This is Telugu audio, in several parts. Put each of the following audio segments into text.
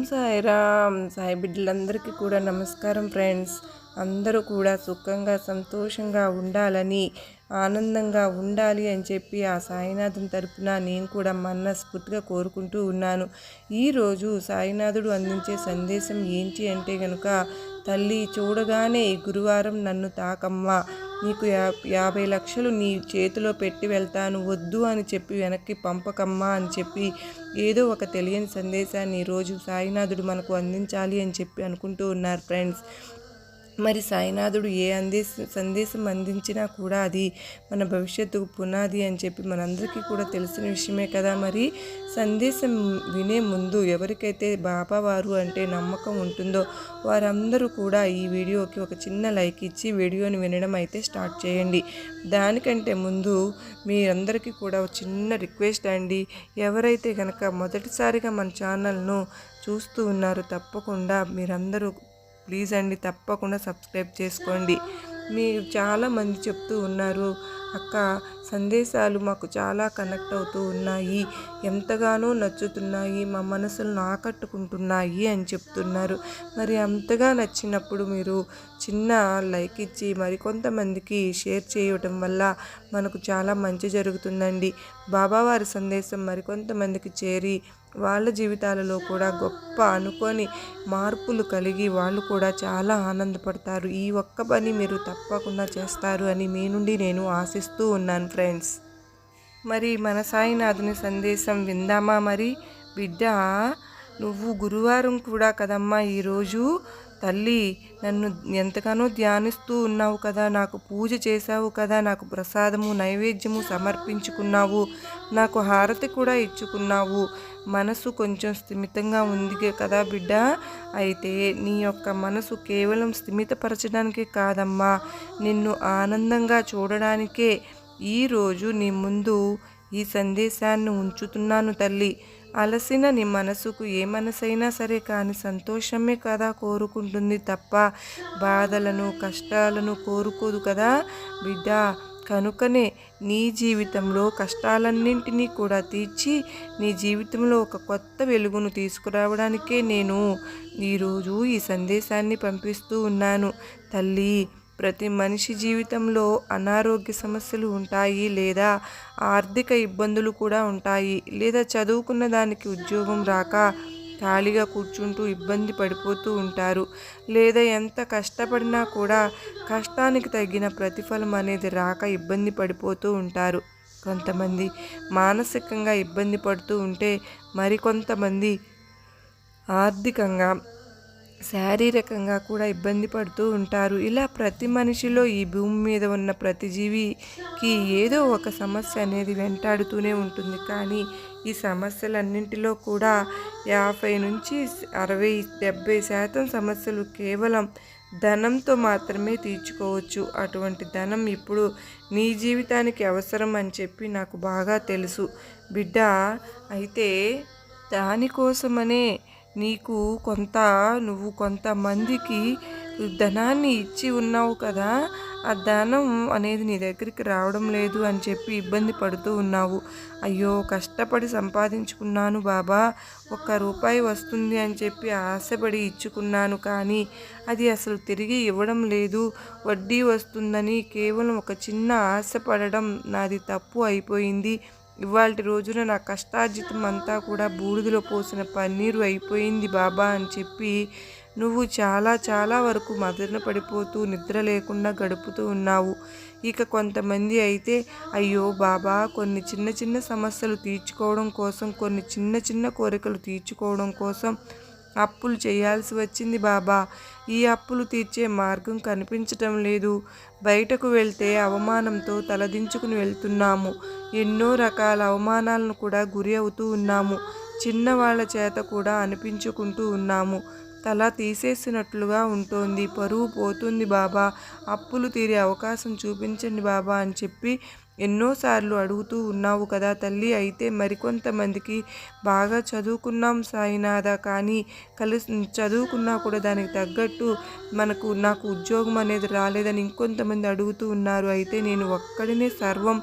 సాయిరామ్. సాయి బిడ్డలందరికీ కూడా నమస్కారం ఫ్రెండ్స్. అందరూ కూడా సుఖంగా సంతోషంగా ఉండాలని, ఆనందంగా ఉండాలి అని చెప్పి ఆ సాయినాథుని తరపున నేను కూడా మనస్ఫూర్తిగా కోరుకుంటూ ఉన్నాను. ఈరోజు సాయినాథుడు అందించే సందేశం ఏంటి అంటే కనుక, తల్లి చూడగానే ఈ గురువారం నన్ను తాకమ్మా, నీకు 50 లక్షలు నీ చేతిలో పెట్టి వెళ్తాను, వద్దు అని చెప్పి వెనక్కి పంపకమ్మా అని చెప్పి ఏదో ఒక తెలియని సందేశాన్ని ఈరోజు సాయినాథుడు మనకు అందించాలి అని చెప్పి అనుకుంటూ ఉన్నారు ఫ్రెండ్స్. మరి సాయినాథుడు ఏ సందేశం అందించినా కూడా అది మన భవిష్యత్తుకు పునాది అని చెప్పి మనందరికీ కూడా తెలిసిన విషయమే కదా. మరి సందేశం వినే ముందు ఎవరికైతే బాబా వారు అంటే నమ్మకం ఉంటుందో వారందరూ కూడా ఈ వీడియోకి ఒక చిన్న లైక్ ఇచ్చి వీడియోని వినడం అయితే స్టార్ట్ చేయండి. దానికంటే ముందు మీరందరికీ కూడా ఒక చిన్న రిక్వెస్ట్ అండి. ఎవరైతే కనుక మొదటిసారిగా మన ఛానల్ను చూస్తూ ఉన్నారో తప్పకుండా మీరందరూ ప్లీజ్ అండి తప్పకుండా సబ్స్క్రైబ్ చేసుకోండి. మీరు చాలామంది చెప్తూ ఉన్నారు, అక్క సందేశాలు మాకు చాలా కనెక్ట్ అవుతూ ఉన్నాయి, ఎంతగానో నచ్చుతున్నాయి, మా మనసులను ఆకట్టుకుంటున్నాయి అని చెప్తున్నారు. మరి అంతగా నచ్చినప్పుడు మీరు చిన్న లైక్ ఇచ్చి మరికొంతమందికి షేర్ చేయటం వల్ల మనకు చాలా మంచి జరుగుతుందండి. బాబావారి సందేశం మరికొంతమందికి చేరి వాళ్ళ జీవితాలలో కూడా గొప్ప అనుకోని మార్పులు కలిగి వాళ్ళు కూడా చాలా ఆనందపడతారు. ఈ ఒక్క పని మీరు తప్పకుండా చేస్తారు అని మీ నుండి నేను ఆశిస్తూ ఉన్నాను ఫ్రెండ్స్. మరి మన సాయినాథుని సందేశం విందామా? మరి బిడ్డ, నువ్వు గురువారం కూడా కదమ్మా ఈరోజు, తల్లి నన్ను ఎంతగానో ధ్యానిస్తూ ఉన్నావు కదా, నాకు పూజ చేశావు కదా, నాకు ప్రసాదము నైవేద్యము సమర్పించుకున్నావు, నాకు హారతి కూడా ఇచ్చుకున్నావు, మనసు కొంచెం స్థిమితంగా ఉంది కదా బిడ్డ. అయితే నీ యొక్క మనసు కేవలం స్థిమితపరచడానికే కాదమ్మా, నిన్ను ఆనందంగా చూడడానికే ఈరోజు నీ ముందు ఈ సందేశాన్ని ఉంచుతున్నాను తల్లి. అలసిన నీ మనసుకు ఏ మనసైనా సరే కానీ సంతోషమే కదా కోరుకుంటుంది తప్ప బాధలను కష్టాలను కోరుకోదు కదా బిడ్డ. కనుకనే నీ జీవితంలో కష్టాలన్నింటినీ కూడా తీర్చి నీ జీవితంలో ఒక కొత్త వెలుగును తీసుకురావడానికే నేను ఈరోజు ఈ సందేశాన్ని పంపిస్తూ ఉన్నాను తల్లి. ప్రతి మనిషి జీవితంలో అనారోగ్య సమస్యలు ఉంటాయి, లేదా ఆర్థిక ఇబ్బందులు కూడా ఉంటాయి, లేదా చదువుకున్న దానికి ఉద్యోగం రాక ఖాళీగా కూర్చుంటూ ఇబ్బంది పడిపోతూ ఉంటారు, లేదా ఎంత కష్టపడినా కూడా కష్టానికి తగిన ప్రతిఫలం అనేది రాక ఇబ్బంది పడిపోతూ ఉంటారు. కొంతమంది మానసికంగా ఇబ్బంది పడుతూ ఉంటే మరికొంతమంది ఆర్థికంగా శారీరకంగా కూడా ఇబ్బంది పడుతూ ఉంటారు. ఇలా ప్రతి మనిషిలో ఈ భూమి మీద ఉన్న ప్రతి జీవికి ఏదో ఒక సమస్య అనేది వెంటాడుతూనే ఉంటుంది. కానీ ఈ సమస్యలన్నింటిలో కూడా 50 నుంచి 60-70% సమస్యలు కేవలం ధనంతో మాత్రమే తీర్చుకోవచ్చు. అటువంటి ధనం ఇప్పుడు నీ జీవితానికి అవసరం అని చెప్పి నాకు బాగా తెలుసు బిడ్డ. అయితే దానికోసమనే నువ్వు కొంతమందికి ధనాన్ని ఇచ్చి ఉన్నావు కదా, ఆ ధనం అనేది నీ దగ్గరికి రావడం లేదు అని చెప్పి ఇబ్బంది పడుతూ ఉన్నావు. అయ్యో కష్టపడి సంపాదించుకున్నాను బాబా, ₹1 వస్తుంది అని చెప్పి ఆశపడి ఇచ్చుకున్నాను, కానీ అది అసలు తిరిగి ఇవ్వడం లేదు, వడ్డీ వస్తుందని కేవలం ఒక చిన్న ఆశపడడం నాది తప్పు అయిపోయింది. ఇవాల్టి రోజున నా కష్టార్జితం అంతా కూడా బూడిదలో పోసిన పన్నీరు అయిపోయింది బాబా అని చెప్పి నువ్వు చాలా వరకు మదన పడిపోతూ నిద్ర లేకుండా గడుపుతూ ఉన్నావు. ఇక కొంతమంది అయితే అయ్యో బాబా, కొన్ని చిన్న సమస్యలు తీర్చుకోవడం కోసం, కొన్ని చిన్న కోరికలు తీర్చుకోవడం కోసం అప్పులు చేయాల్సి వచ్చింది బాబా, ఈ అప్పులు తీర్చే మార్గం కనిపించటం లేదు, బయటకు వెళ్తే అవమానంతో తలదించుకుని వెళ్తున్నాము, ఎన్నో రకాల అవమానాలను కూడా గురి అవుతూ ఉన్నాము, చిన్నవాళ్ల చేత కూడా అనిపించుకుంటూ ఉన్నాము, తల తీసేసినట్లుగా ఉంటుంది, పరువు పోతుంది బాబా, అప్పులు తీరే అవకాశం చూపించండి బాబా అని చెప్పి ఎన్నోసార్లు అడుగుతూ ఉన్నావు కదా తల్లి. అయితే మరికొంతమందికి బాగా చదువుకున్నాం సాయినాథ, కానీ చదువుకున్నా కూడా దానికి తగ్గట్టు నాకు ఉద్యోగం అనేది రాలేదని ఇంకొంతమంది అడుగుతూ ఉన్నారు. అయితే నేను ఒక్కడినే సర్వం,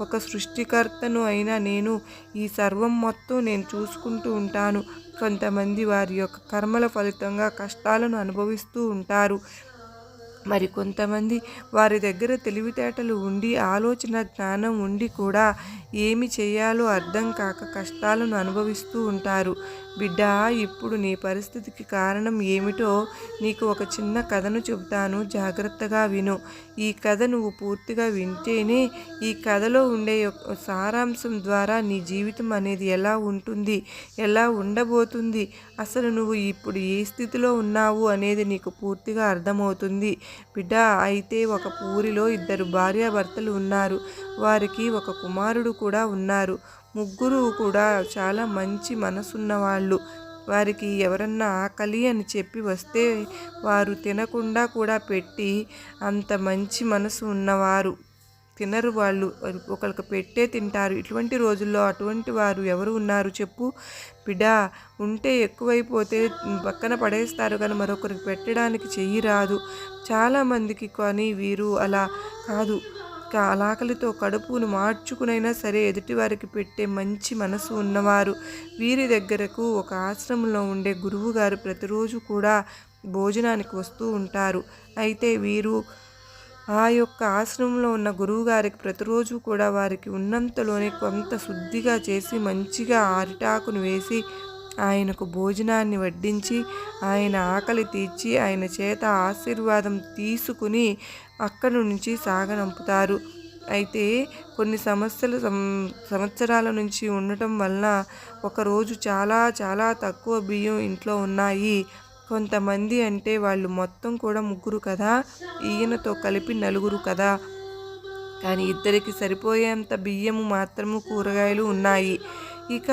ఒక సృష్టికర్తను అయినా నేను ఈ సర్వం మొత్తం నేను చూసుకుంటూ ఉంటాను, కొంతమంది వారి యొక్క కర్మల ఫలితంగా కష్టాలను అనుభవిస్తూ ఉంటారు. మరి కొంతమంది వారి దగ్గర తెలివితేటలు ఉండి ఆలోచన జ్ఞానం ఉండి కూడా ఏమి చేయాలో అర్థం కాక కష్టాలను అనుభవిస్తూ ఉంటారు. బిడ్డ, ఇప్పుడు నీ పరిస్థితికి కారణం ఏమిటో నీకు ఒక చిన్న కథను చెబుతాను, జాగ్రత్తగా విను. ఈ కథ నువ్వు పూర్తిగా వింటేనే ఈ కథలో ఉండే సారాంశం ద్వారా నీ జీవితం అనేది ఎలా ఉంటుంది, ఎలా ఉండబోతుంది, అసలు నువ్వు ఇప్పుడు ఏ స్థితిలో ఉన్నావు అనేది నీకు పూర్తిగా అర్థమవుతుంది. బిడ్డ, అయితే ఒక ఊరిలో 2 భార్యాభర్తలు ఉన్నారు. వారికి ఒక కుమారుడు కూడా ఉన్నారు. ముగ్గురు కూడా చాలా మంచి మనసున్నవాళ్ళు. వారికి ఎవరన్నా ఆకలి అని చెప్పి వస్తే వారు తినకుండా కూడా పెట్టి, అంత మంచి మనసు ఉన్నవారు. తినరు వాళ్ళు, ఒకరికి పెట్టే తింటారు. ఇటువంటి రోజుల్లో అటువంటి వారు ఎవరు ఉన్నారు చెప్పు బిడ్డ. ఉంటే ఎక్కువైపోతే పక్కన పడేస్తారు కానీ మరొకరికి పెట్టడానికి చెయ్యి రాదు చాలామందికి. కానీ వీరు అలా కాదు. ఆకలితో కడుపును మార్చుకునైనా సరే ఎదుటివారికి పెట్టే మంచి మనసు ఉన్నవారు. వీరి దగ్గరకు ఒక ఆశ్రమంలో ఉండే గురువు గారు ప్రతిరోజు కూడా భోజనానికి వస్తూ ఉంటారు. అయితే వీరు ఆ యొక్క ఆశ్రమంలో ఉన్న గురువుగారికి ప్రతిరోజు కూడా వారికి ఉన్నంతలోనే కొంత శుద్ధిగా చేసి మంచిగా అరిటాకును వేసి ఆయనకు భోజనాన్ని వడ్డించి ఆయన ఆకలి తీర్చి ఆయన చేత ఆశీర్వాదం తీసుకుని అక్కడి నుంచి సాగనంపుతారు. అయితే కొన్ని సంవత్సరాల నుంచి ఉండటం వలన ఒకరోజు చాలా చాలా తక్కువ బియ్యం ఇంట్లో ఉన్నాయి. కొంతమంది అంటే వాళ్ళు మొత్తం కూడా 3 కదా, ఈయనతో కలిపి 4 కదా, కానీ ఇద్దరికి సరిపోయేంత బియ్యము మాత్రము కూరగాయలు ఉన్నాయి. ఇక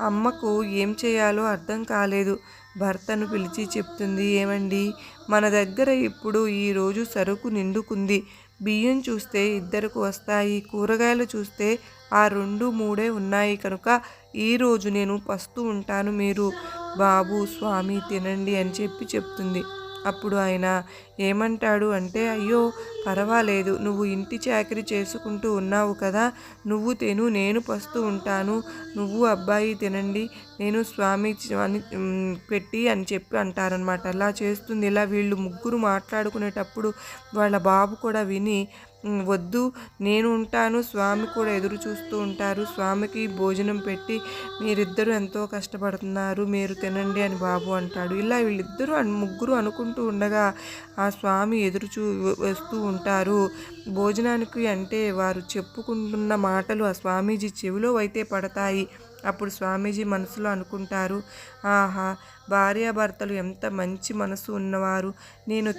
అమ్మకు ఏం చేయాలో అర్థం కాలేదు. భర్తను పిలిచి చెప్తుంది, ఏమండి, మన దగ్గర ఇప్పుడు ఈరోజు సరుకు నిండుకుంది. బియ్యం చూస్తే 2కు వస్తాయి, కూరగాయలు చూస్తే ఆ 2, 3 ఉన్నాయి కనుక ఈరోజు నేను పస్తూ ఉంటాను, మీరు బాబు స్వామి తినండి అని చెప్తుంది. అప్పుడు ఆయన ఏమంటాడు అంటే, అయ్యో పర్వాలేదు, నువ్వు ఇంటి చాకరీ చేసుకుంటూ ఉన్నావు కదా, నువ్వు తిను, నేను పస్తూ ఉంటాను, నువ్వు అబ్బాయి తినండి, నేను స్వామి అని పెట్టి అని చెప్పి అంటారనమాట. అలా చేస్తుంది. ఇలా వీళ్ళు 3 మాట్లాడుకునేటప్పుడు వాళ్ళ బాబు కూడా విని, వద్దు నేను ఉంటాను, స్వామి కూడా ఎదురు చూస్తూ ఉంటారు, స్వామికి భోజనం పెట్టి మీరిద్దరూ ఎంతో కష్టపడుతున్నారు, మీరు తినండి అని బాబు అంటాడు. ఇలా వీళ్ళిద్దరూ 3 అనుకుంటూ ఉండగా ఆ స్వామి వస్తూ ఉంటారు భోజనానికి. అంటే వారు చెప్పుకుంటున్న మాటలు ఆ స్వామీజీ చెవిలో అయితే పడతాయి. అప్పుడు స్వామీజీ మనసులో అనుకుంటారు, ఆహా, భార్యాభర్తలు ఎంత మంచి మనసు ఉన్నవారు, నేను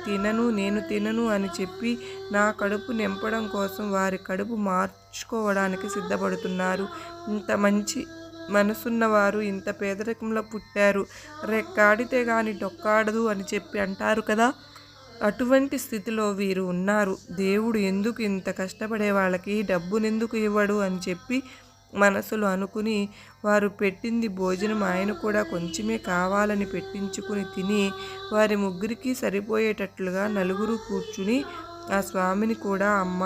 తినను అని చెప్పి నా కడుపు నింపడం కోసం వారి కడుపు మార్చుకోవడానికి సిద్ధపడుతున్నారు. ఇంత మంచి మనసున్నవారు ఇంత పేదరికంలో పుట్టారు, రెక్కాడితే కానీ డొక్కాడదు అని చెప్పి అంటారు కదా, అటువంటి స్థితిలో వీరు ఉన్నారు. దేవుడు ఎందుకు ఇంత కష్టపడే వాళ్ళకి డబ్బునెందుకు ఇవ్వడు అని చెప్పి మనసులో అనుకుని వారు పెట్టింది భోజనం ఆయన కూడా కొంచెమే కావాలని పెట్టించుకుని తిని వారి 3కి సరిపోయేటట్లుగా 4 కూర్చుని ఆ స్వామిని కూడా, అమ్మ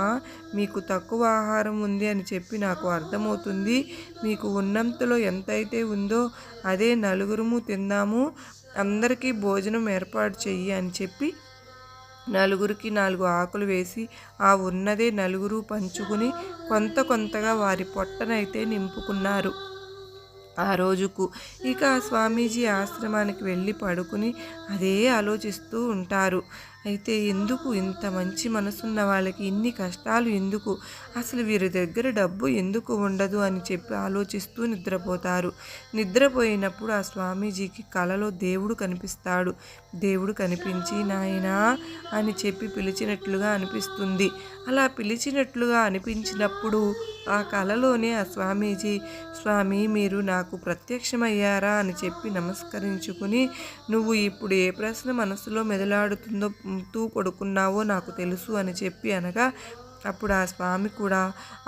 మీకు తక్కువ ఆహారం ఉంది అని చెప్పి నాకు అర్థమవుతుంది, మీకు ఉన్నంతలో ఎంతైతే ఉందో అదే 4 తిందాము, అందరికీ భోజనం ఏర్పాటు చెయ్యి అని చెప్పి 4కి 4 ఆకులు వేసి ఆ ఉన్నదే 4 పంచుకుని కొంతగా వారి పొట్టనైతే నింపుకున్నారు ఆ రోజుకు. ఇక స్వామీజీ ఆశ్రమానికి వెళ్ళి పడుకుని అదే ఆలోచిస్తూ ఉంటారు. అయితే ఎందుకు ఇంత మంచి మనసున్న వాళ్ళకి ఇన్ని కష్టాలు ఎందుకు, అసలు వీరి దగ్గర డబ్బు ఎందుకు ఉండదు అని చెప్పి ఆలోచిస్తూ నిద్రపోతారు. నిద్రపోయినప్పుడు ఆ స్వామీజీకి కలలో దేవుడు కనిపిస్తాడు. దేవుడు కనిపించి నాయనా అని చెప్పి పిలిచినట్లుగా అనిపిస్తుంది. అలా పిలిచినట్లుగా అనిపించినప్పుడు ఆ కలలోనే ఆ స్వామీజీ, స్వామి మీరు నాకు ప్రత్యక్షమయ్యారా అని చెప్పి నమస్కరించుకుని, నువ్వు ఇప్పుడు ఏ ప్రశ్న మనసులో మెదలాడుతుందో పడుకున్నావో నాకు తెలుసు అని చెప్పి అనగా, అప్పుడు ఆ స్వామి కూడా,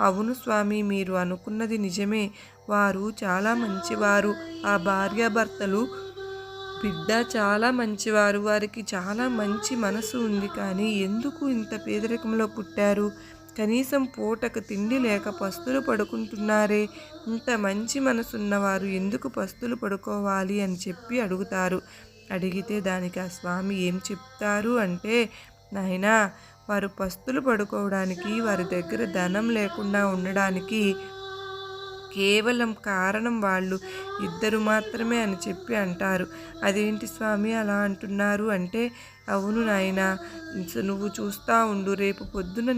అవును స్వామి, మీరు అనుకున్నది నిజమే, వారు చాలా మంచివారు, ఆ భార్యాభర్తలు బిడ్డ చాలా మంచివారు, వారికి చాలా మంచి మనసు ఉంది, కానీ ఎందుకు ఇంత పేదరికంలో పుట్టారు, కనీసం పూటకు తిండి లేక పస్తులు పడుకుంటున్నారే, ఇంత మంచి మనసున్నవారు ఎందుకు పస్తులు పడుకోవాలి అని చెప్పి అడుగుతారు. అడిగితే దానికి ఆ స్వామి ఏం చెప్తారు అంటే, నాయనా, వారు పస్తులు పడుకోవడానికి, వారి దగ్గర ధనం లేకుండా ఉండడానికి కేవలం కారణం వాళ్ళు ఇద్దరు మాత్రమే అని చెప్పి అంటారు. అదేంటి స్వామి అలా అంటున్నారు అంటే, అవును నాయనా, నువ్వు చూస్తూ ఉండు, రేపు పొద్దున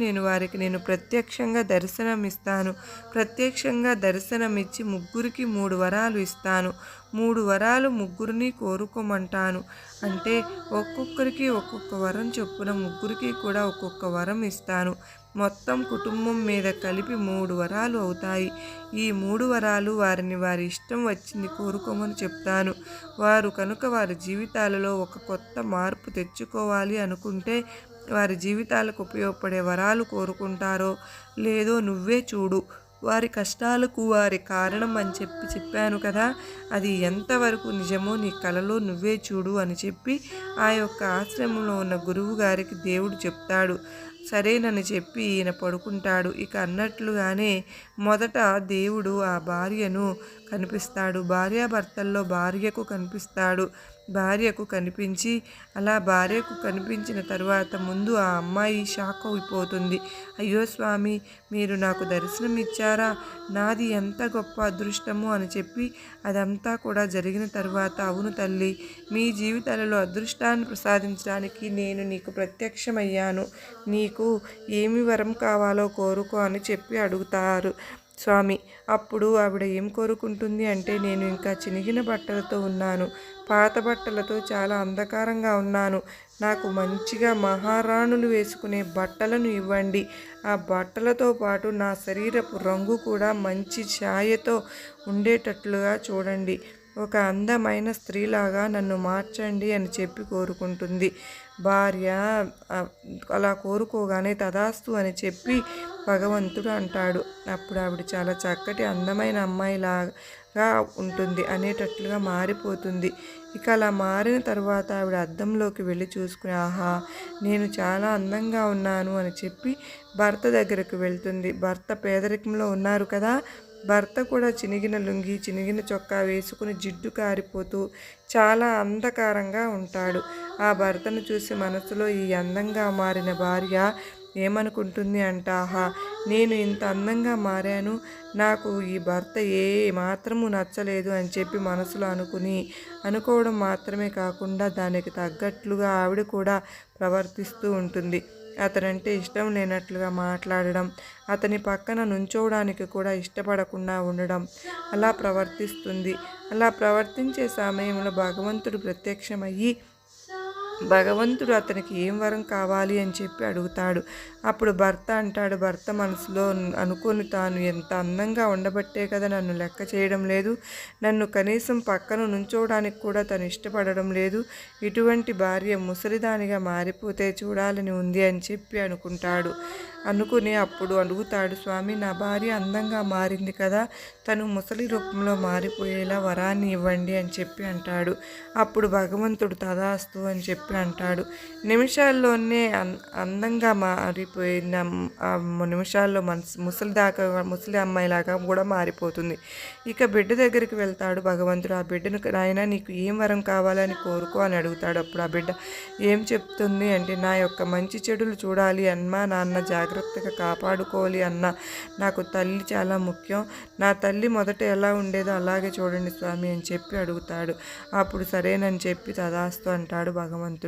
నేను ప్రత్యక్షంగా దర్శనం ఇస్తాను. ప్రత్యక్షంగా దర్శనమిచ్చి ముగ్గురికి 3 వరాలు ఇస్తాను. 3 వరాలు ముగ్గురిని కోరుకోమంటాను. అంటే ఒక్కొక్కరికి ఒక్కొక్క వరం చొప్పున ముగ్గురికి కూడా ఒక్కొక్క వరం ఇస్తాను. మొత్తం కుటుంబం మీద కలిపి 3 వరాలు అవుతాయి. ఈ 3 వరాలు వారిని వారి ఇష్టం వచ్చింది కోరుకోమని చెప్తాను. వారు కనుక వారి జీవితాలలో ఒక కొత్త మార్పు తెచ్చుకోవాలి అనుకుంటే, వారి జీవితాలకు ఉపయోగపడే వరాలు కోరుకుంటారో లేదో నువ్వే చూడు. వారి కష్టాలకు వారి కారణం అని చెప్పాను కదా, అది ఎంతవరకు నిజమో నీ కలలో నువ్వే చూడు అని చెప్పి ఆ యొక్క ఆశ్రమంలో ఉన్న గురువు గారికి దేవుడు చెప్తాడు. సరేనని చెప్పి ఈయన పడుకుంటాడు. ఇక అన్నట్లుగానే మొదట దేవుడు ఆ భార్యను కనిపిస్తాడు. భార్యాభర్తల్లో భార్యకు కనిపిస్తాడు. భార్యకు కనిపించి, అలా భార్యకు కనిపించిన తర్వాత ముందు ఆ అమ్మాయి షాక్ అయిపోతుంది. అయ్యో స్వామి, మీరు నాకు దర్శనం ఇచ్చారా, నాది ఎంత గొప్ప అదృష్టము అని చెప్పి అదంతా కూడా జరిగిన తర్వాత, అవును తల్లి, మీ జీవితాలలో అదృష్టాన్ని ప్రసాదించడానికి నేను నీకు ప్రత్యక్షమయ్యాను. నీకు ఏమి వరం కావాలో కోరుకో అని చెప్పి అడుగుతారు స్వామి. అప్పుడు ఆవిడ ఏం కోరుకుంటుంది అంటే, నేను ఇంకా చినిగిన బట్టలతో ఉన్నాను, పాత బట్టలతో చాలా అంధకారంగా ఉన్నాను, నాకు మంచిగా మహారాణులు వేసుకునే బట్టలను ఇవ్వండి. ఆ బట్టలతో పాటు నా శరీరపు రంగు కూడా మంచి ఛాయతో ఉండేటట్లుగా చూడండి. ఒక అందమైన స్త్రీలాగా నన్ను మార్చండి అని చెప్పి కోరుకుంటుంది. భార్య అలా కోరుకోగానే తదాస్తు అని చెప్పి భగవంతుడు అంటాడు. అప్పుడు ఆవిడ చాలా చక్కటి అందమైన అమ్మాయిలాగా ఉంటుంది అనేటట్లుగా మారిపోతుంది. ఇక అలా మారిన తర్వాత ఆవిడ అద్దంలోకి వెళ్ళి చూసుకుని, ఆహా, నేను చాలా అందంగా ఉన్నాను అని చెప్పి భర్త దగ్గరకు వెళ్తుంది. భర్త పేదరికంలో ఉన్నారు కదా, భర్త కూడా చినిగిన లుంగి, చినిగిన చొక్కా వేసుకుని జిడ్డు కారిపోతూ చాలా అంధకారంగా ఉంటాడు. ఆ భర్తను చూసి మనసులో ఈ అందంగా మారిన భార్య ఏమనుకుంటుంది అంట, ఆహా, నేను ఇంత అందంగా మారాను, నాకు ఈ భర్త ఏ మాత్రము నచ్చలేదు అని చెప్పి మనసులో అనుకోవడం మాత్రమే కాకుండా దానికి తగ్గట్లుగా ఆవిడ కూడా ప్రవర్తిస్తూ ఉంటుంది. అతనంటే ఇష్టం లేనట్లుగా మాట్లాడడం, అతని పక్కన నుంచోవడానికి కూడా ఇష్టపడకుండా ఉండడం, అలా ప్రవర్తిస్తుంది. అలా ప్రవర్తించే సమయంలో భగవంతుడు ప్రత్యక్షమయ్యి భగవంతుడు అతనికి ఏం వరం కావాలి అని చెప్పి అడుగుతాడు. అప్పుడు భర్త అంటాడు, భర్త మనసులో అనుకొని, తాను ఎంత అందంగా ఉండబట్టే కదా నన్ను లెక్క చేయడం లేదు, నన్ను కనీసం పక్కన నుంచోవడానికి కూడా తను ఇష్టపడడం లేదు, ఇటువంటి భార్య ముసలిదానిగా మారిపోతే చూడాలని ఉంది అని చెప్పి అనుకుని అప్పుడు అడుగుతాడు, స్వామి, నా భార్య అందంగా మారింది కదా, తను ముసలి రూపంలో మారిపోయేలా వరాన్ని ఇవ్వండి అని చెప్పి అంటాడు. అప్పుడు భగవంతుడు తదాస్తు అని చెప్పి అంటాడు. నిమిషాల్లోనే అందంగా మారిపోయిన నిమిషాల్లో ముసలి అమ్మాయిలాగా కూడా మారిపోతుంది. ఇక బిడ్డ దగ్గరికి వెళ్తాడు భగవంతుడు. ఆ బిడ్డను, నాయనా, నీకు ఏం వరం కావాలని కోరుకో అని అడుగుతాడు. అప్పుడు ఆ బిడ్డ ఏం చెప్తుంది అంటే, నా యొక్క మంచి చెడులు చూడాలి అమ్మా, నాన్న జాగ్రత్తగా కాపాడుకోవాలి అన్న, నాకు తల్లి చాలా ముఖ్యం, నా తల్లి మొదట ఎలా ఉండేదో అలాగే చూడండి స్వామి అని చెప్పి అడుగుతాడు. అప్పుడు సరేనని చెప్పి తదాస్తు అంటాడు భగవంతుడు.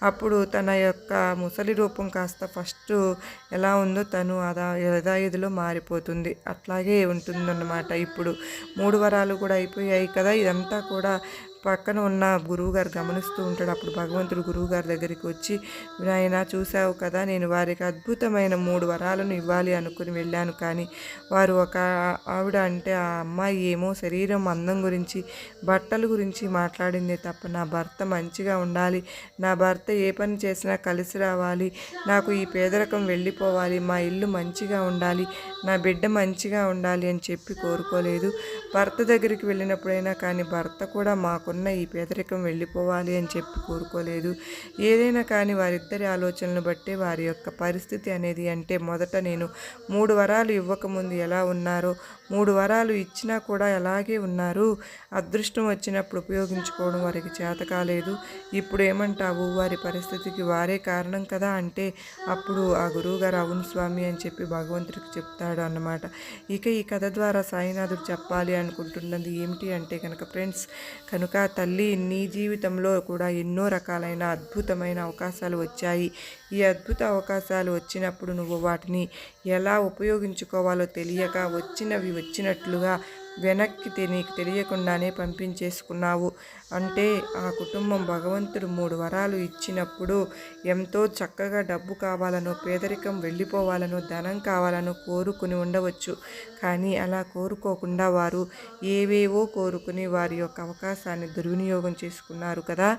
అప్పుడు తన యొక్క ముసలి రూపం కాస్త ఫస్ట్ ఎలా ఉందో తను యథావిధిలో మారిపోతుంది. అట్లాగే ఉంటుందన్నమాట. ఇప్పుడు 3 వరాలు కూడా అయిపోయాయి కదా. ఇదంతా కూడా పక్కన ఉన్న గురువుగారు గమనిస్తూ ఉంటాడు. అప్పుడు భగవంతుడు గురువుగారి దగ్గరికి వచ్చి, నాయనా, చూసావు కదా, నేను వారికి అద్భుతమైన 3 వరాలను ఇవ్వాలి అనుకుని వెళ్ళాను, కానీ వారు ఒక ఆవిడ అంటే ఆ అమ్మాయి ఏమో శరీరం అందం గురించి, బట్టల గురించి మాట్లాడిందే తప్ప నా భర్త మంచిగా ఉండాలి, నా భర్త ఏ పని చేసినా కలిసి రావాలి, నాకు ఈ పేదరికం వెళ్ళిపోవాలి, మా ఇల్లు మంచిగా ఉండాలి, నా బిడ్డ మంచిగా ఉండాలి అని చెప్పి కోరుకోలేదు. భర్త దగ్గరికి వెళ్ళినప్పుడైనా కానీ భర్త కూడా మాకున్న ఈ పేదరికం వెళ్ళిపోవాలి అని చెప్పి కోరుకోలేదు. ఏదైనా కానీ వారిద్దరి ఆలోచనలు బట్టే వారి యొక్క పరిస్థితి అనేది, అంటే మొదట నేను 3 వరాలు ఇవ్వకముందు ఎలా ఉన్నారో 3 వరాలు ఇచ్చినా కూడా అలాగే ఉన్నారు. అదృష్టం వచ్చినప్పుడు ఉపయోగించుకోవడం వారికి చేత కాలేదు. ఇప్పుడు ఏమంటావు, వారి పరిస్థితికి వారే కారణం కదా అంటే అప్పుడు ఆ గురువుగారు అవును స్వామి అని చెప్పి భగవంతుడికి చెప్తాడు అన్నమాట. ఇక ఈ కథ ద్వారా సాయినాథుడు చెప్పాలి అనుకుంటున్నది ఏమిటి అంటే కనుక ఫ్రెండ్స్, కనుక తల్లి నీ జీవితంలో కూడా ఎన్నో రకాలైన అద్భుతమైన అవకాశాలు వచ్చాయి. ఈ అద్భుత అవకాశాలు వచ్చినప్పుడు నువ్వు వాటిని ఎలా ఉపయోగించుకోవాలో తెలియక వచ్చినవి వచ్చినట్లుగా వెనక్కి నీకు తెలియకుండానే పంపించేసుకున్నావు. అంటే ఆ కుటుంబం భగవంతుడు 3 వరాలు ఇచ్చినప్పుడు ఎంతో చక్కగా డబ్బు కావాలనో, పేదరికం వెళ్ళిపోవాలనో, ధనం కావాలనో కోరుకుని ఉండవచ్చు. కానీ అలా కోరుకోకుండా వారు ఏవేవో కోరుకుని వారి యొక్క అవకాశాన్ని దుర్వినియోగం చేసుకున్నారు కదా.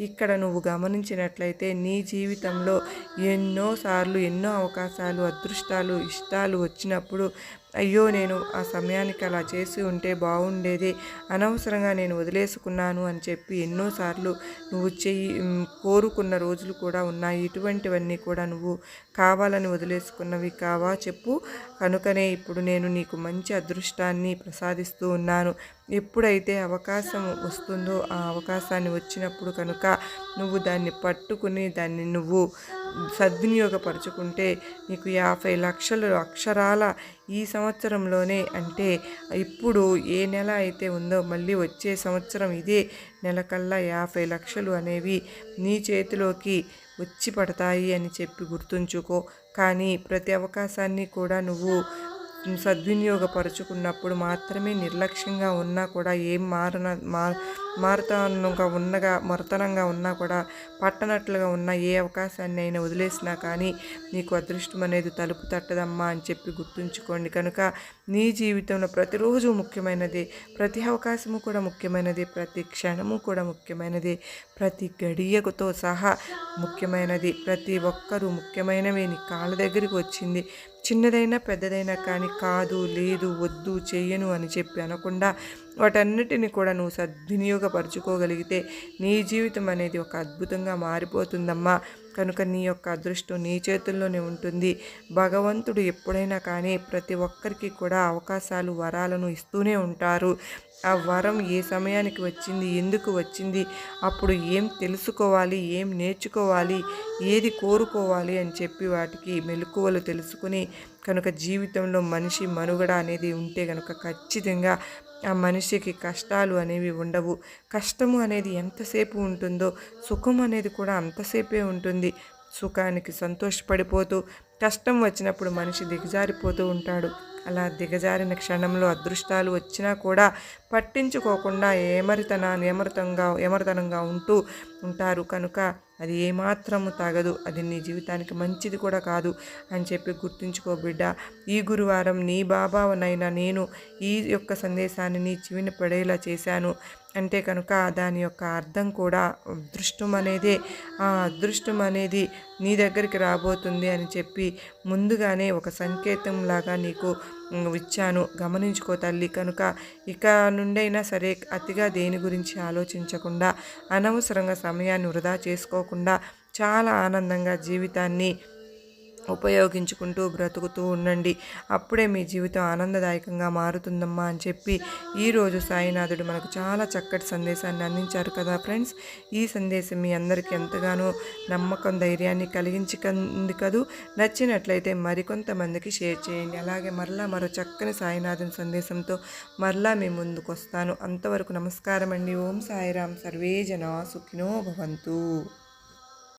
ఇక్కడ నువ్వు గమనించినట్లయితే నీ జీవితంలో ఎన్నోసార్లు ఎన్నో అవకాశాలు, అదృష్టాలు, ఇష్టాలు వచ్చినప్పుడు అయ్యో నేను ఆ సమయానికి అలా చేసి ఉంటే బాగుండేది, అనవసరంగా నేను వదిలేసుకున్నాను అని చెప్పి ఎన్నోసార్లు నువ్వు కోరుకున్న రోజులు కూడా ఉన్నాయి. ఇటువంటివన్నీ కూడా నువ్వు కావాలని వదిలేసుకున్నవి కావా చెప్పు. కనుకనే ఇప్పుడు నేను నీకు మంచి అదృష్టాన్ని ప్రసాదిస్తూ ఉన్నాను. ఎప్పుడైతే అవకాశం వస్తుందో ఆ అవకాశాన్ని వచ్చినప్పుడు కనుక నువ్వు దాన్ని పట్టుకుని దాన్ని నువ్వు సద్వినియోగపరుచుకుంటే నీకు 50 లక్షలు అక్షరాల ఈ సంవత్సరంలోనే, అంటే ఇప్పుడు ఏ నెల అయితే ఉందో మళ్ళీ వచ్చే సంవత్సరం ఇదే నెలకల్లా 50 లక్షలు అనేవి నీ చేతిలోకి వచ్చి పడతాయి అని చెప్పి గుర్తుంచుకో. కానీ ప్రతి అవకాశాన్ని కూడా నువ్వు సద్వినియోగపరుచుకున్నప్పుడు మాత్రమే, నిర్లక్ష్యంగా ఉన్నా కూడా ఏం మరతనంగా ఉన్నా కూడా పట్టనట్లుగా ఉన్న ఏ అవకాశాన్ని అయినా వదిలేసినా కానీ నీకు అదృష్టం అనేది తలుపు తట్టదమ్మా అని చెప్పి గుర్తుంచుకోండి. కనుక నీ జీవితంలో ప్రతిరోజు ముఖ్యమైనది, ప్రతి అవకాశము కూడా ముఖ్యమైనది, ప్రతి క్షణము కూడా ముఖ్యమైనది, ప్రతి గడియకుతో సహా ముఖ్యమైనది, ప్రతి ఒక్కరూ ముఖ్యమైనవి నీ కాళ్ళ దగ్గరికి వచ్చింది. చిన్నదైనా పెద్దదైనా కానీ కాదు, లేదు, వద్దు, చెయ్యను అని చెప్పి అనకుండా వాటన్నిటిని కూడా నువ్వు సద్వినియోగపరుచుకోగలిగితే నీ జీవితం అనేది ఒక అద్భుతంగా మారిపోతుందమ్మా. కనుక నీ యొక్క అదృష్టం నీ చేతుల్లోనే ఉంటుంది. భగవంతుడు ఎప్పుడైనా కానీ ప్రతి ఒక్కరికి కూడా అవకాశాలు, వరాలను ఇస్తూనే ఉంటారు. ఆ వరం ఏ సమయానికి వచ్చింది, ఎందుకు వచ్చింది, అప్పుడు ఏం తెలుసుకోవాలి, ఏం నేర్చుకోవాలి, ఏది కోరుకోవాలి అని చెప్పి వాటికి మెలకువలు తెలుసుకుని కనుక జీవితంలో మనిషి మనుగడ అనేది ఉంటే కనుక ఖచ్చితంగా ఆ మనిషికి కష్టాలు అనేవి ఉండవు. కష్టము అనేది ఎంతసేపు ఉంటుందో సుఖం అనేది కూడా అంతసేపే ఉంటుంది. సుఖానికి సంతోషపడిపోతూ కష్టం వచ్చినప్పుడు మనిషి దిగజారిపోతూ ఉంటాడు. అలా దిగజారిన క్షణంలో అదృష్టాలు వచ్చినా కూడా పట్టించుకోకుండా ఏమరతనంగా ఉంటూ ఉంటారు. కనుక అది ఏమాత్రము తగదు, అది నీ జీవితానికి మంచిది కూడా కాదు అని చెప్పి గుర్తుంచుకో బిడ్డ. ఈ గురువారం నీ బాబానైనా నేను ఈ యొక్క సందేశాన్ని నీ చెవిన పడేలా చేశాను అంటే కనుక దాని యొక్క అర్థం కూడా అదృష్టం అనేదే. ఆ అదృష్టం అనేది నీ దగ్గరికి రాబోతుంది అని చెప్పి ముందుగానే ఒక సంకేతంలాగా నీకు ఇచ్చాను. గమనించుకో తల్లి. కనుక ఇక నుండైనా సరే అతిగా దేని గురించి ఆలోచించకుండా, అనవసరంగా సమయాన్ని వృధా చేసుకోకుండా చాలా ఆనందంగా జీవితాన్ని ఉపయోగించుకుంటూ బ్రతుకుతూ ఉండండి. అప్పుడే మీ జీవితం ఆనందదాయకంగా మారుతుందమ్మా అని చెప్పి ఈరోజు సాయినాథుడు మనకు చాలా చక్కటి సందేశాన్ని అందించారు కదా ఫ్రెండ్స్. ఈ సందేశం మీ అందరికీ ఎంతగానో నమ్మకం, ధైర్యాన్ని కలిగించింది కదూ. నచ్చినట్లయితే మరికొంతమందికి షేర్ చేయండి. అలాగే మరో చక్కని సాయినాథుని సందేశంతో మరలా మీ ముందుకు వస్తాను. అంతవరకు నమస్కారం అండి. ఓం సాయిరాం. సర్వే జనా సుఖినో భవంతు.